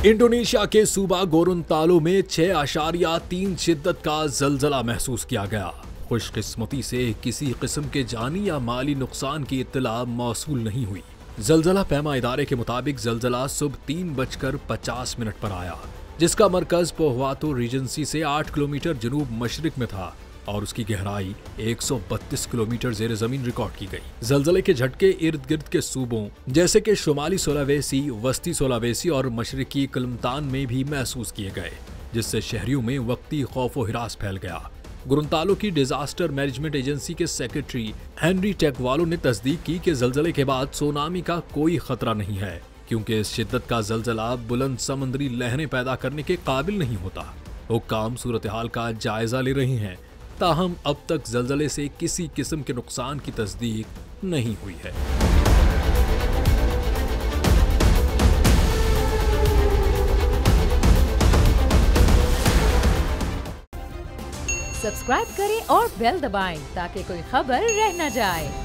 Indonesia के सूबा गोरोंतालो में 6.3 शिद्दत का जलजला महसूस किया गया। खुशकिस्मती से किसी किस्म के जानी या माली नुकसान की इत्तला मौसूल नहीं हुई। जलजला पैमा इदारे के मुताबिक जलजला सुबह 3:50 पर आया, जिसका मरकज पोहवातो रीजेंसी से 8 किलोमीटर जनूब मशरिक में था और उसकी गहराई 132 किलोमीटर ज़ेरे जमीन रिकॉर्ड की गई। जलजले के झटके इर्द गिर्द के सूबों जैसे कि शुमाली सोलावेसी, वस्ती सोलावेसी और मशरिकी कलिमतान में भी महसूस किए गए, जिससे शहरियों में वक्ती खौफ व हिरास फैल गया। गोरोंतालो की डिजास्टर मैनेजमेंट एजेंसी के सेक्रेटरी हेनरी टेकवालो ने तस्दीक की कि जलजले के बाद सुनामी का कोई खतरा नहीं है, क्योंकि इस शिद्दत का जलजला बुलंद समुद्री लहरें पैदा करने के काबिल नहीं होता। हुक्काम सूरत हाल का जायजा ले रहे हैं, ताहम अब तक जलजले से किसी किस्म के नुकसान की तस्दीक नहीं हुई है। सब्सक्राइब करें और बेल दबाएं ताकि कोई खबर रह न जाए।